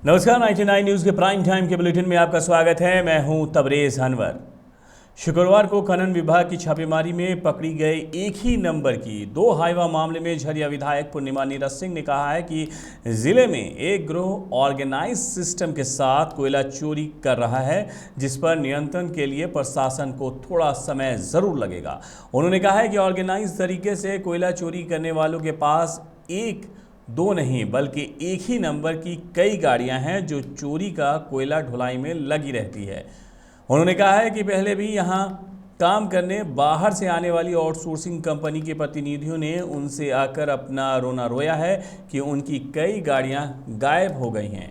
नमस्कार, 99 न्यूज़ के prime time के बुलेटिन में आपका स्वागत है। मैं हूं तबरेज़ अनवर। शुक्रवार को खनन विभाग की छापेमारी में पकड़ी गई एक ही नंबर की 2 हाईवा मामले में झरिया विधायक पूर्णिमा नीरज सिंह ने कहा है कि जिले में एक गिरोह ऑर्गेनाइज सिस्टम के साथ कोयला चोरी कर रहा है, जिस पर नियंत्रण के लिए प्रशासन को थोड़ा समय ज़रूर लगेगा। उन्होंने कहा है कि ऑर्गेनाइज तरीके से कोयला चोरी करने वालों के पास एक दो नहीं बल्कि एक ही नंबर की कई गाड़ियां हैं जो चोरी का कोयला ढुलाई में लगी रहती है। उन्होंने कहा है कि पहले भी यहां काम करने बाहर से आने वाली आउटसोर्सिंग कंपनी के प्रतिनिधियों ने उनसे आकर अपना रोना रोया है कि उनकी कई गाड़ियां गायब हो गई हैं,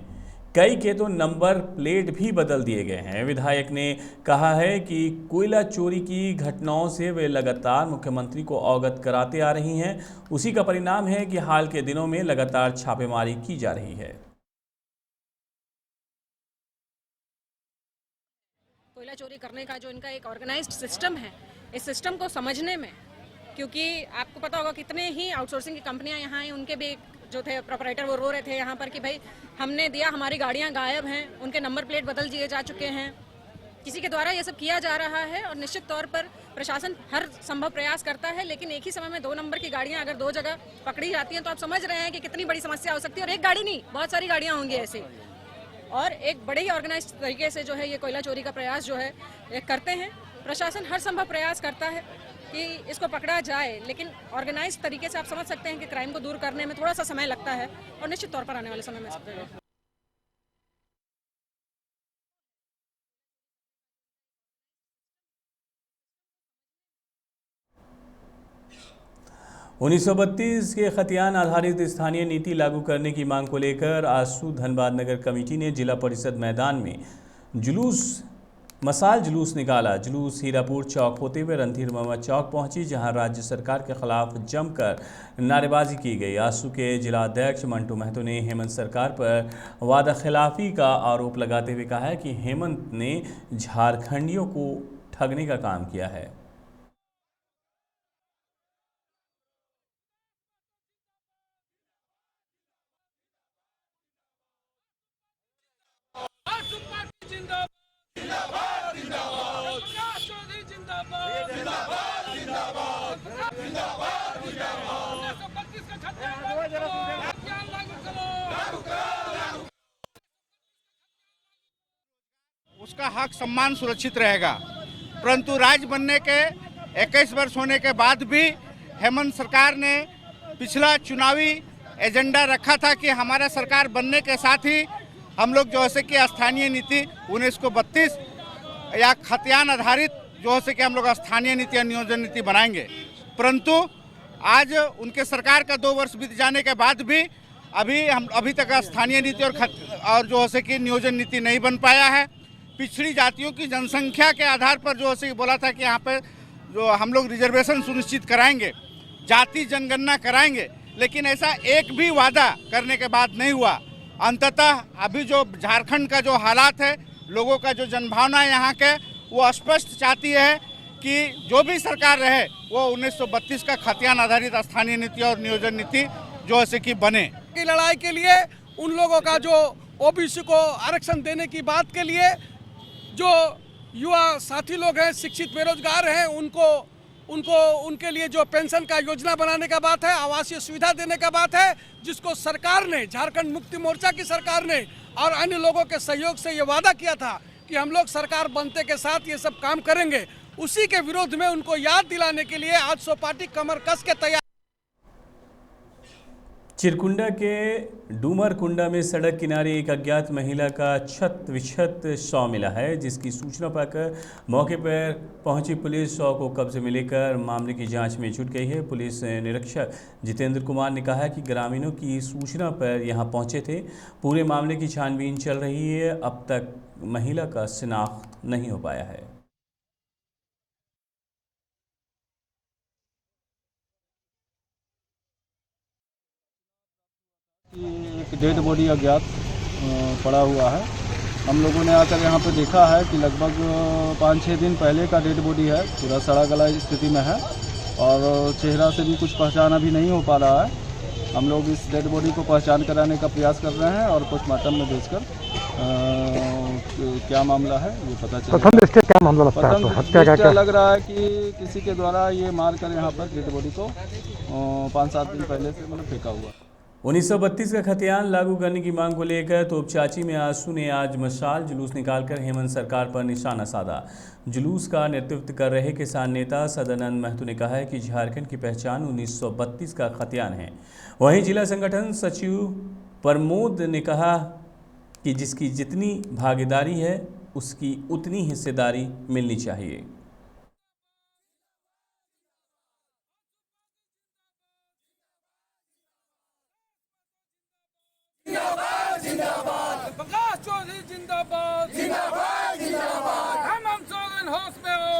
कई के तो नंबर प्लेट भी बदल दिए गए हैं। विधायक ने कहा है कि कोयला चोरी की घटनाओं से वे लगातार मुख्यमंत्री को अवगत कराते आ रही हैं। उसी का परिणाम है कि हाल के दिनों में लगातार छापेमारी की जा रही है। कोयला चोरी करने का जो इनका एक ऑर्गेनाइज्ड सिस्टम है, इस सिस्टम को समझने में, क्योंकि आपको पता होगा कितने ही आउटसोर्सिंग की कंपनियां यहाँ आई, उनके भी जो थे प्रोपराइटर वो रो रहे थे यहाँ पर कि भाई हमने दिया, हमारी गाड़ियाँ गायब हैं, उनके नंबर प्लेट बदल दिए जा चुके हैं। किसी के द्वारा ये सब किया जा रहा है और निश्चित तौर पर प्रशासन हर संभव प्रयास करता है, लेकिन एक ही समय में 2 नंबर की गाड़ियाँ अगर 2 जगह पकड़ी जाती हैं तो आप समझ रहे हैं कि कितनी बड़ी समस्या हो सकती है। और एक गाड़ी नहीं, बहुत सारी गाड़ियाँ होंगी ऐसी। और एक बड़े ही ऑर्गेनाइज तरीके से जो है ये कोयला चोरी का प्रयास जो है करते हैं। प्रशासन हर संभव प्रयास करता है कि इसको पकड़ा जाए, लेकिन ऑर्गेनाइज तरीके से आप समझ सकते हैं कि क्राइम को दूर करने में थोड़ा सा समय लगता है और निश्चित तौर पर आने वाले समय में सकते हैं। 1932 के खतियान आधारित स्थानीय नीति लागू करने की मांग को लेकर आसू धनबाद नगर कमेटी ने जिला परिषद मैदान में मसाल जुलूस निकाला। जुलूस हीरापुर चौक होते हुए रणधीर वर्मा चौक पहुंची, जहां राज्य सरकार के खिलाफ जमकर नारेबाजी की गई। आसू के जिलाध्यक्ष मंटू महतो ने हेमंत सरकार पर वादा खिलाफी का आरोप लगाते हुए कहा है कि हेमंत ने झारखंडियों को ठगने का काम किया है। उसका हक सम्मान सुरक्षित रहेगा, परंतु राज्य बनने के 21 वर्ष होने के बाद भी हेमंत सरकार ने पिछला चुनावी एजेंडा रखा था कि हमारा सरकार बनने के साथ ही हम लोग जो है कि स्थानीय नीति 1932 या खतियान आधारित जो है कि हम लोग स्थानीय नीति या नियोजन नीति बनाएंगे। परंतु आज उनके सरकार का 2 वर्ष बीत जाने के बाद भी अभी तक स्थानीय नीति और जो है कि नियोजन नीति नहीं बन पाया है। पिछड़ी जातियों की जनसंख्या के आधार पर जो है बोला था कि यहाँ पे जो हम लोग रिजर्वेशन सुनिश्चित कराएंगे, जाति जनगणना कराएंगे, लेकिन ऐसा एक भी वादा करने के बाद नहीं हुआ। अंततः अभी जो झारखंड का जो हालात है, लोगों का जो जनभावना है यहाँ के, वो स्पष्ट चाहती है कि जो भी सरकार रहे वो 1932 का खतियान आधारित स्थानीय नीति और नियोजन नीति जो है कि बने। की लड़ाई के लिए उन लोगों का जो ओबीसी को आरक्षण देने की बात के लिए जो युवा साथी लोग हैं, शिक्षित बेरोजगार हैं, उनके लिए जो पेंशन का योजना बनाने का बात है, आवासीय सुविधा देने का बात है, जिसको सरकार ने, झारखंड मुक्ति मोर्चा की सरकार ने और अन्य लोगों के सहयोग से ये वादा किया था कि हम लोग सरकार बनते के साथ ये सब काम करेंगे। उसी के विरोध में उनको याद दिलाने के लिए आज सो पार्टी कमर कस के तैयार। चिरकुंडा के डूमरकुंडा में सड़क किनारे एक अज्ञात महिला का छत विक्षत शव मिला है, जिसकी सूचना पाकर मौके पर पहुंची पुलिस शव को कब्जे में लेकर मामले की जांच में जुट गई है। पुलिस निरीक्षक जितेंद्र कुमार ने कहा कि ग्रामीणों की सूचना पर यहां पहुंचे थे। पूरे मामले की छानबीन चल रही है। अब तक महिला का शिनाख्त नहीं हो पाया है। एक डेड बॉडी अज्ञात पड़ा हुआ है। हम लोगों ने आकर यहाँ पे देखा है कि लगभग 5-6 दिन पहले का डेड बॉडी है, पूरा सड़ा गला स्थिति में है और चेहरा से भी कुछ पहचान अभी नहीं हो पा रहा है। हम लोग इस डेड बॉडी को पहचान कराने का प्रयास कर रहे हैं और पोस्टमार्टम में भेजकर क्या मामला है ये पता चलेगा। प्रथम दृष्टया क्या मामला लगता है? तो हत्या का क्या लग रहा है कि किसी के द्वारा ये मार कर यहाँ पर डेड बॉडी को 5-7 दिन पहले से मतलब फेंका हुआ। 1932 का खतियान लागू करने की मांग को लेकर तोपचाची में आंसू ने आज मशाल जुलूस निकालकर हेमंत सरकार पर निशाना साधा। जुलूस का नेतृत्व कर रहे किसान नेता सदानंद महतो ने कहा है कि झारखंड की पहचान 1932 का खतियान है। वहीं जिला संगठन सचिव प्रमोद ने कहा कि जिसकी जितनी भागीदारी है उसकी उतनी हिस्सेदारी मिलनी चाहिए। प्रकाश चौधरी जिंदाबाद जिंदाबाद जिंदाबाद। हेमंत सोरेन होश में हो,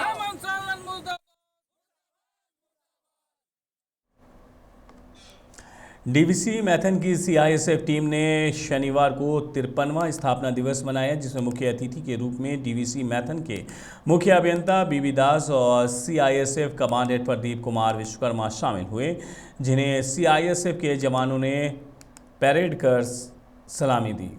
हेमंत सोरेन मुर्दाबाद। डीवीसी मैथन की सीआईएसएफ टीम ने शनिवार को 53वां स्थापना दिवस मनाया, जिसमें मुख्य अतिथि के रूप में डीवीसी मैथन के मुख्य अभियंता बीबी दास और सीआईएसएफ कमांडेंट प्रदीप कुमार विश्वकर्मा शामिल हुए, जिन्हें सीआईएसएफ के जवानों ने परेड कर सलामी दी।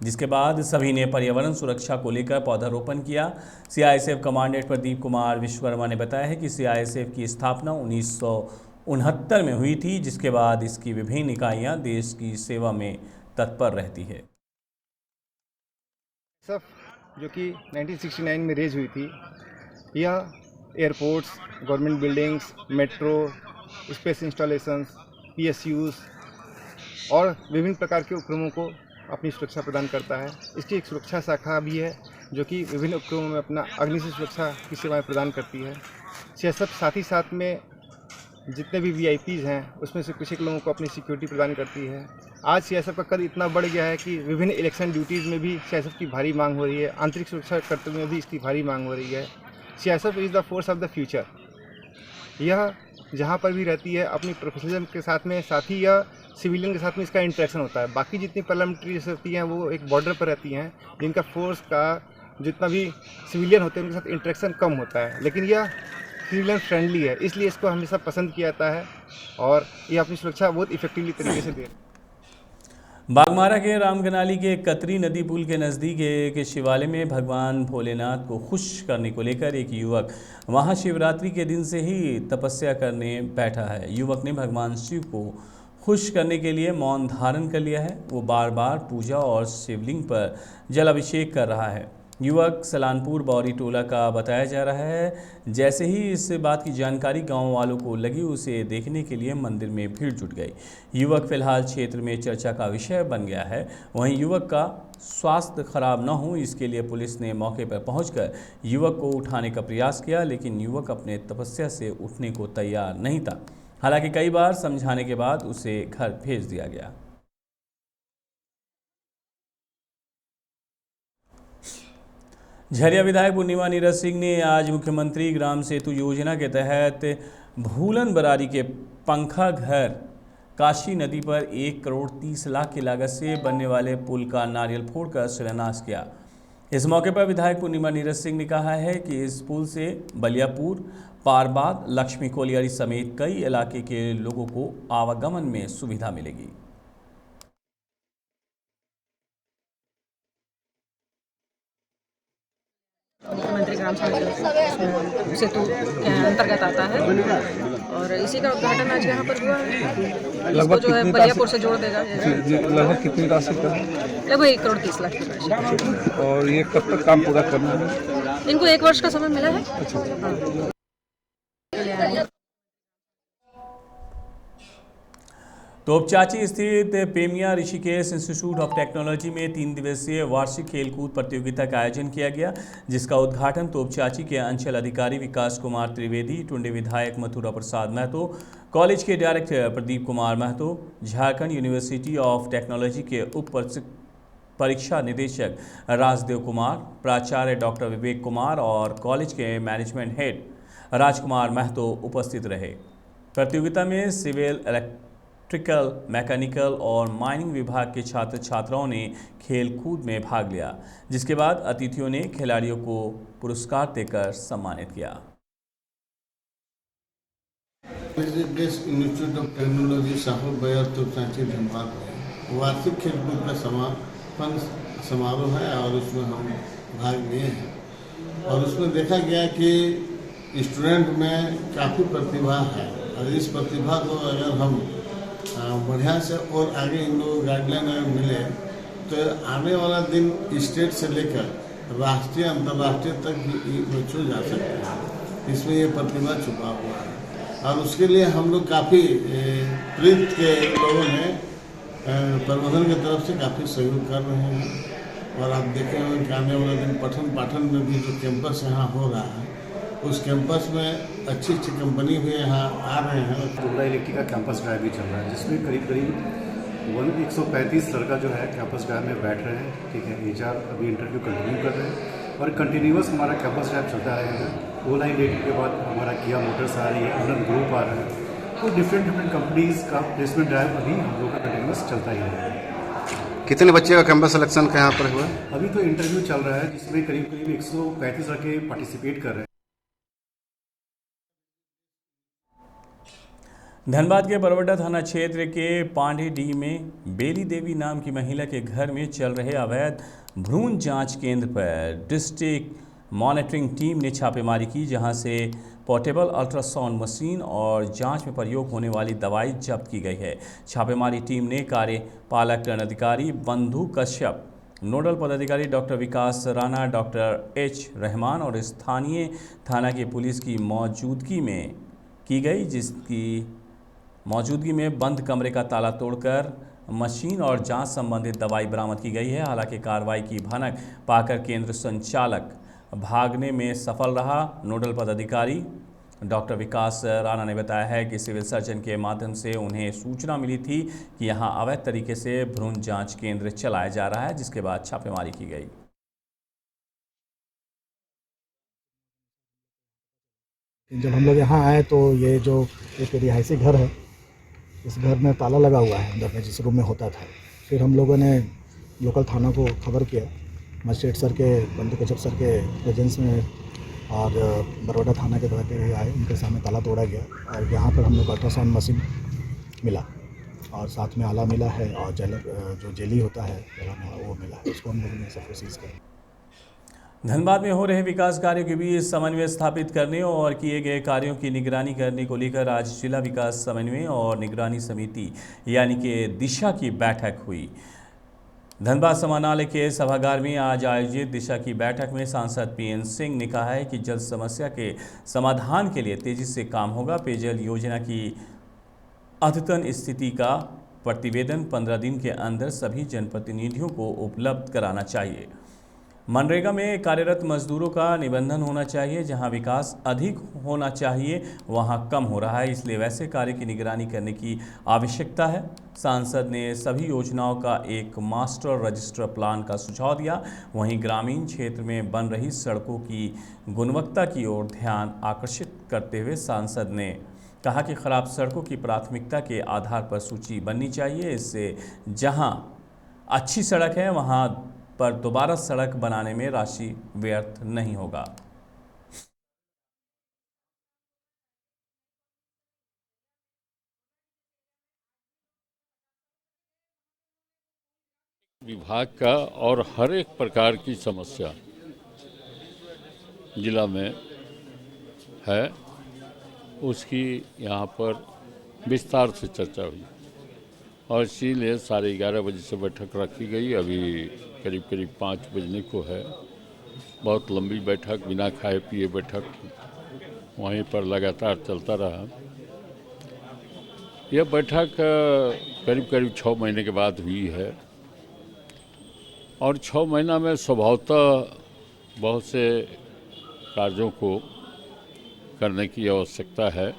जिसके बाद सभी ने पर्यावरण सुरक्षा को लेकर पौधारोपण किया। सीआईएसएफ कमांडेंट प्रदीप कुमार विश्वकर्मा ने बताया है कि सीआईएसएफ की स्थापना 1969 में हुई थी, जिसके बाद इसकी विभिन्न इकाइयां देश की सेवा में तत्पर रहती है। जो कि 1969 में रेज हुई थी, यह airports, government buildings, metro, space installations, PSUs और विभिन्न प्रकार के उपक्रमों को अपनी सुरक्षा प्रदान करता है। इसकी एक सुरक्षा शाखा भी है जो कि विभिन्न उपक्रमों में अपना अग्नि से सुरक्षा की सेवाएं प्रदान करती है। सीआईएसएफ साथ ही साथ में जितने भी वीआईपीज़ हैं उसमें से कुछ एक लोगों को अपनी सिक्योरिटी प्रदान करती है। आज सीआईएसएफ का कद इतना बढ़ गया है कि विभिन्न इलेक्शन ड्यूटीज़ में भी सीआईएसएफ की भारी मांग हो रही है, आंतरिक सुरक्षा कर्तव्य में भी इसकी भारी मांग हो रही है। CISF is the force of the future. यह जहाँ पर भी रहती है अपनी प्रोफेशनलिज्म के साथ में, साथ ही यह सिविलियन के साथ में इसका इंटरेक्शन होता है। बाकी जितनी पैरामिलिट्री रहती हैं वो एक बॉर्डर पर रहती हैं, जिनका फोर्स का जितना भी सिविलियन होते हैं उनके साथ इंटरेक्शन कम होता है, लेकिन यह सिविलियन फ्रेंडली है, इसलिए इसको हमेशा पसंद किया जाता है और ये अपनी सुरक्षा बहुत इफेक्टिवली तरीके से दे रहा है। बागमारा के रामगनाली के कतरी नदी पुल के नज़दीक एक शिवालय में भगवान भोलेनाथ को खुश करने को लेकर एक युवक वहां शिवरात्रि के दिन से ही तपस्या करने बैठा है। युवक ने भगवान शिव को खुश करने के लिए मौन धारण कर लिया है। वो बार बार पूजा और शिवलिंग पर जल अभिषेक कर रहा है। युवक सलानपुर बौरी टोला का बताया जा रहा है। जैसे ही इस बात की जानकारी गांव वालों को लगी, उसे देखने के लिए मंदिर में भीड़ जुट गई। युवक फिलहाल क्षेत्र में चर्चा का विषय बन गया है। वहीं युवक का स्वास्थ्य खराब न हो, इसके लिए पुलिस ने मौके पर पहुंचकर युवक को उठाने का प्रयास किया, लेकिन युवक अपने तपस्या से उठने को तैयार नहीं था। हालांकि कई बार समझाने के बाद उसे घर भेज दिया गया। झरिया विधायक पूर्णिमा नीरज सिंह ने आज मुख्यमंत्री ग्राम सेतु योजना के तहत भूलन बरारी के पंखा घर काशी नदी पर 1 करोड़ 30 लाख की लागत से बनने वाले पुल का नारियल फोड़कर शिलान्यास किया। इस मौके पर विधायक पूर्णिमा नीरज सिंह ने कहा है कि इस पुल से बलियापुर, पारबाद, लक्ष्मी कोलियारी समेत कई इलाके के लोगों को आवागमन में सुविधा मिलेगी। मुख्यमंत्री ग्राम सेतु के अंतर्गत आता है और इसी का उद्घाटन आज यहाँ पर हुआ है। लगभग जो है बलियापुर से जोड़ देगा। लगभग कितनी राशि का? लगभग 1 करोड़ 30 लाख की राशि। और ये कब तक काम पूरा करना है? इनको 1 वर्ष का समय मिला है। हाँ। तोपचाची स्थित पेमिया ऋषिकेश इंस्टीट्यूट ऑफ टेक्नोलॉजी में 3 दिवसीय वार्षिक खेलकूद प्रतियोगिता का आयोजन किया गया, जिसका उद्घाटन तोपचाची के अंचल अधिकारी विकास कुमार त्रिवेदी, टुंडी विधायक मथुरा प्रसाद महतो, कॉलेज के director Pradeep Kumar Mahato, Jharkhand university of technology के उप परीक्षा निदेशक राजदेव कुमार, प्राचार्य डॉक्टर विवेक कुमार और कॉलेज के मैनेजमेंट हेड राजकुमार महतो उपस्थित रहे। प्रतियोगिता में सिविल, इलेक्ट्रिकल, मैकेनिकल और माइनिंग विभाग के छात्र छात्राओं ने खेलकूद में भाग लिया, जिसके बाद अतिथियों ने खिलाड़ियों को पुरस्कार देकर सम्मानित किया। देश इंस्टीट्यूट ऑफ टेक्नोलॉजी साहू बैर तो सांची धनबाद में वार्षिक खेलकूद का समापन समारोह है और उसमें हम भाग लिए हैं और उसमें देखा गया कि स्टूडेंट में काफ़ी प्रतिभा है और इस प्रतिभा को अगर हम बढ़िया से और आगे इन लोगों गाइडलाइन अगर मिले तो आने वाला दिन स्टेट से लेकर राष्ट्रीय अंतर्राष्ट्रीय तक भी बच्चों जा सकते हैं। इसमें ये प्रतिभा छुपा हुआ है और उसके लिए हम लोग काफ़ी प्रीत के लोगों ने प्रबंधन की तरफ से काफ़ी सहयोग कर रहे हैं और आप देखे होंगे कि आने वाले दिन पठन पाठन में भी जो कैंपस यहाँ हो रहा है उस कैंपस में अच्छी अच्छी कंपनी भी यहाँ आ रहे हैं। जोगड़ा इलेक्ट्रिक का कैंपस ड्राइव भी चल रहा है जिसमें करीब 135 लड़का जो है कैंपस ड्राइव में बैठ रहे हैं। ठीक है, HR अभी इंटरव्यू कंटिन्यू कर रहे हैं और कंटिन्यूअस हमारा कैंपस ड्राइव चलता रहेगा। ओला इलेक्ट्रिक के बाद हमारा किया मोटर्स आ रही है, अनंत ग्रुप आ रहा है, तो डिफरेंट कंपनीज का प्लेसमेंट ड्राइव अभी हम लोग का कंटिन्यूअस चलता ही रहेगा। कितने बच्चे का कैंपस सिलेक्शन का यहाँ पर हुआ? अभी तो इंटरव्यू चल रहा है जिसमें करीब 135 लड़के पार्टिसिपेट कर रहे हैं। धनबाद के बरवड्डा थाना क्षेत्र के पांडेडीह में बेली देवी नाम की महिला के घर में चल रहे अवैध भ्रूण जांच केंद्र पर डिस्ट्रिक्ट मॉनिटरिंग टीम ने छापेमारी की, जहां से पोर्टेबल अल्ट्रासाउंड मशीन और जांच में प्रयोग होने वाली दवाई जब्त की गई है। छापेमारी टीम ने कार्यपालक अधिकारी बंधु कश्यप, नोडल पदाधिकारी डॉक्टर विकास राणा, डॉक्टर H रहमान और स्थानीय थाना की पुलिस की मौजूदगी में की गई, जिसकी मौजूदगी में बंद कमरे का ताला तोड़कर मशीन और जांच संबंधित दवाई बरामद की गई है। हालांकि कार्रवाई की भनक पाकर केंद्र संचालक भागने में सफल रहा। नोडल पदाधिकारी डॉक्टर विकास राणा ने बताया है कि सिविल सर्जन के माध्यम से उन्हें सूचना मिली थी कि यहां अवैध तरीके से भ्रूण जांच केंद्र चलाया जा रहा है, जिसके बाद छापेमारी की गई। जब हम लोग यहाँ आए तो ये जो एक रिहायशी घर है, इस घर में ताला लगा हुआ है अंदर में, जिस रूम में होता था। फिर हम लोगों ने लोकल थाना को खबर किया, मजिस्ट्रेट सर के, बंधु कश्यप सर के प्रेजेंस में और बरवड्डा थाना के पदाधिकारी आए, उनके सामने ताला तोड़ा गया और यहाँ पर हम लोग अल्ट्रासाउंड मशीन मिला और साथ में आला मिला है और जो जेली होता है वो मिला है, उसको हम लोगों ने सब सीज किया। धनबाद में हो रहे विकास कार्यों के बीच समन्वय स्थापित करने और किए गए कार्यों की निगरानी करने को लेकर आज जिला विकास समन्वय और निगरानी समिति यानी कि दिशा की बैठक हुई। धनबाद समाहरणालय के सभागार में आज आयोजित दिशा की बैठक में सांसद PN सिंह ने कहा है कि जल समस्या के समाधान के लिए तेजी से काम होगा। पेयजल योजना की अद्यतन स्थिति का प्रतिवेदन 15 दिन के अंदर सभी जनप्रतिनिधियों को उपलब्ध कराना चाहिए। मनरेगा में कार्यरत मजदूरों का निबंधन होना चाहिए। जहां विकास अधिक होना चाहिए वहां कम हो रहा है, इसलिए वैसे कार्य की निगरानी करने की आवश्यकता है। सांसद ने सभी योजनाओं का एक मास्टर रजिस्टर प्लान का सुझाव दिया। वहीं ग्रामीण क्षेत्र में बन रही सड़कों की गुणवत्ता की ओर ध्यान आकर्षित करते हुए सांसद ने कहा कि खराब सड़कों की प्राथमिकता के आधार पर सूची बननी चाहिए। इससे जहां अच्छी सड़क है वहां पर दोबारा सड़क बनाने में राशि व्यर्थ नहीं होगा। विभाग का और हर एक प्रकार की समस्या जिला में है, उसकी यहाँ पर विस्तार से चर्चा हुई और इसीलिए 11:30 बजे से बैठक रखी गई। अभी करीब 5 बजने को है। बहुत लंबी बैठक, बिना खाए पिए बैठक वहीं पर लगातार चलता रहा। यह बैठक करीब 6 महीने के बाद हुई है और 6 महीना में स्वभावतः बहुत से कार्यों को करने की आवश्यकता है।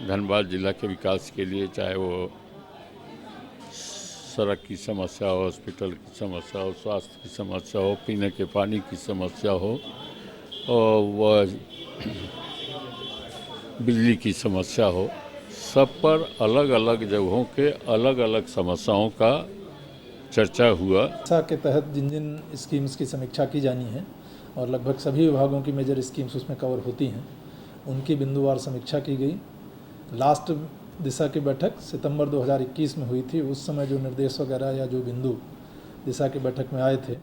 धनबाद जिला के विकास के लिए चाहे वो सड़क की समस्या हो, हॉस्पिटल की समस्या हो, स्वास्थ्य की समस्या हो, पीने के पानी की समस्या हो और वह बिजली की समस्या हो, सब पर अलग अलग जगहों के अलग अलग समस्याओं का चर्चा हुआ। दिशा के तहत जिन जिन स्कीम्स की समीक्षा की जानी है और लगभग सभी विभागों की मेजर स्कीम्स उसमें कवर होती हैं, उनकी बिंदुवार समीक्षा की गई। लास्ट दिशा की बैठक सितंबर 2021 में हुई थी। उस समय जो निर्देश वगैरह या जो बिंदु दिशा की बैठक में आए थे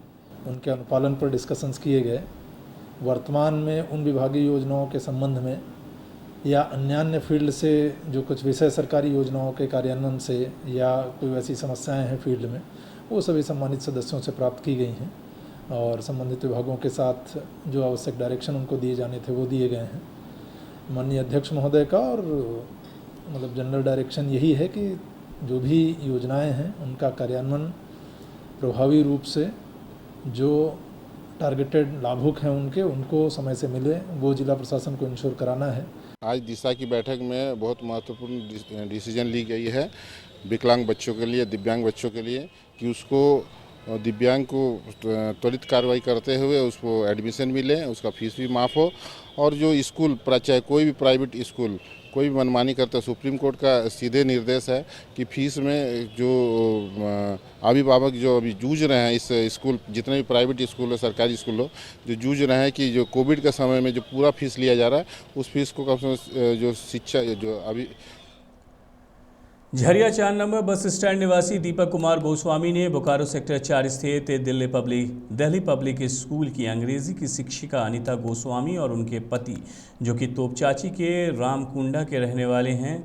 उनके अनुपालन पर डिस्कशंस किए गए। वर्तमान में उन विभागीय योजनाओं के संबंध में या अन्य फील्ड से जो कुछ विषय सरकारी योजनाओं के कार्यान्वयन से या कोई वैसी समस्याएं हैं फील्ड में, वो सभी सम्मानित सदस्यों से प्राप्त की गई हैं और संबंधित विभागों के साथ जो आवश्यक डायरेक्शन उनको दिए जाने थे वो दिए गए हैं। माननीय अध्यक्ष महोदय का और मतलब जनरल डायरेक्शन यही है कि जो भी योजनाएं हैं उनका कार्यान्वयन प्रभावी रूप से जो टारगेटेड लाभुक हैं उनको समय से मिले, वो जिला प्रशासन को इंश्योर कराना है। आज दिशा की बैठक में बहुत महत्वपूर्ण डिसीजन ली गई है विकलांग बच्चों के लिए, दिव्यांग बच्चों के लिए, कि उसको दिव्यांग को त्वरित कार्रवाई करते हुए उसको एडमिशन मिले, उसका फीस भी माफ़ हो, और जो स्कूल चाहे कोई भी प्राइवेट स्कूल कोई भी मनमानी करता है, सुप्रीम कोर्ट का सीधे निर्देश है कि फीस में जो अभिभावक जो अभी जूझ रहे हैं इस स्कूल, जितने भी प्राइवेट स्कूल हो सरकारी स्कूल हो, जो जूझ रहे हैं कि जो कोविड के समय में जो पूरा फीस लिया जा रहा है उस फीस को कम से कम जो शिक्षा जो अभी। झरिया 4 नंबर बस स्टैंड निवासी दीपक कुमार गोस्वामी ने बोकारो सेक्टर 4 स्थित दिल्ली पब्लिक स्कूल की अंग्रेजी की शिक्षिका अनीता गोस्वामी और उनके पति, जो कि तोपचाची के रामकुंडा के रहने वाले हैं,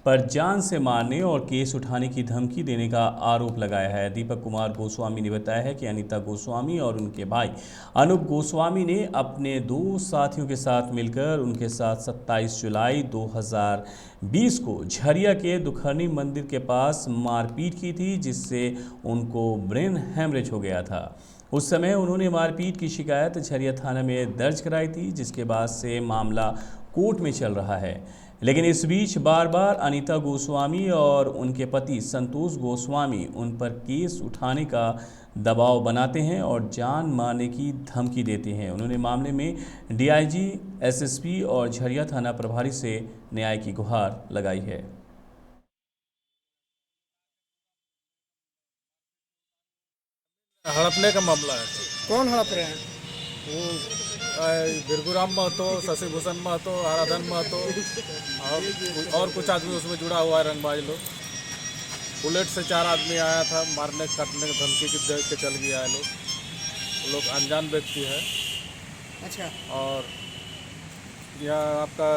पर जान से मारने और केस उठाने की धमकी देने का आरोप लगाया है। दीपक कुमार गोस्वामी ने बताया है कि अनीता गोस्वामी और उनके भाई अनूप गोस्वामी ने अपने 2 साथियों के साथ मिलकर उनके साथ 27 जुलाई 2020 को झरिया के दुखरनी मंदिर के पास मारपीट की थी, जिससे उनको ब्रेन हैमरेज हो गया था। उस समय उन्होंने मारपीट की शिकायत झरिया थाना में दर्ज कराई थी, जिसके बाद से मामला कोर्ट में चल रहा है। लेकिन इस बीच बार बार अनीता गोस्वामी और उनके पति संतोष गोस्वामी उन पर केस उठाने का दबाव बनाते हैं और जान मारने की धमकी देते हैं। उन्होंने मामले में डीआईजी, एसएसपी और झरिया थाना प्रभारी से न्याय की गुहार लगाई है। हड़पने का मामला है। कौन हड़प रहे हैं? वो बिरगुराम महतो, शशिभूषण महतो, आराधन महतो और कुछ आदमी उसमें जुड़ा हुआ है, रंगबाज लोग। बुलेट से 4 आदमी आया था, मारने काटने की धमकी की दे के चल गया है लोग। वो लोग अनजान व्यक्ति है। अच्छा। और यह आपका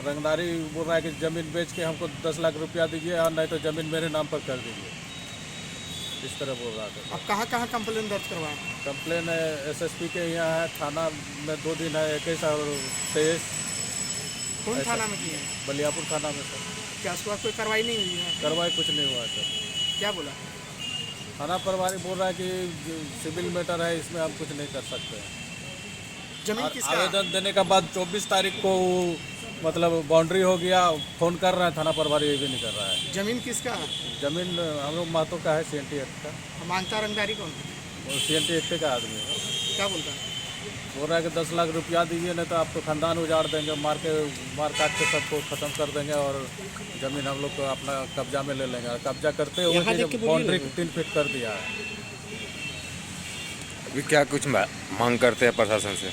रंगदारी बोल रहा है कि ज़मीन बेच के हमको 10 लाख रुपया दीजिए और नहीं तो ज़मीन मेरे नाम पर कर दीजिए, इस तरह बोल रहा था। अब कहाँ कंप्लेन दर्ज करवाएं? कंप्लेन एसएसपी के यहाँ है, थाना में 2 दिन है, 21 और 23। कौन थाना में की है? बलियापुर थाना में सर। क्या उसके बाद कोई कार्रवाई नहीं हुई है? कार्रवाई कुछ नहीं हुआ सर। क्या बोला? थाना प्रभारी बोल रहा है कि सिविल मैटर है, इसमें हम कुछ नहीं कर सकते। जमीन किसका? आवेदन देने के बाद 24 तारीख को मतलब बाउंड्री हो गया, फ़ोन कर रहे हैं थाना प्रभारी, ये भी नहीं कर रहा है। जमीन किसका? जमीन हम लोग महतो का है, CNT एक्ट का। मांगता रंगदारी कौन? CNT एक्ट का आदमी है। क्या बोलता है? बोल रहा है कि 10 लाख रुपया दीजिए, नहीं तो आपको खानदान उजाड़ देंगे, मार काट के सबको ख़त्म कर देंगे और ज़मीन हम लोग को अपना कब्जा में ले लेंगे। कब्जा करते हुए बाउंड्री 3 फीट कर दिया है। अभी क्या कुछ मांग करते हैं प्रशासन से?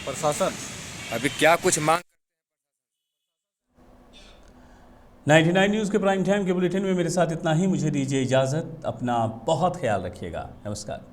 प्रशासन अभी क्या कुछ मांग? 99 न्यूज़ के प्राइम टाइम के बुलेटिन में मेरे साथ इतना ही। मुझे दीजिए इजाज़त। अपना बहुत ख्याल रखिएगा। नमस्कार।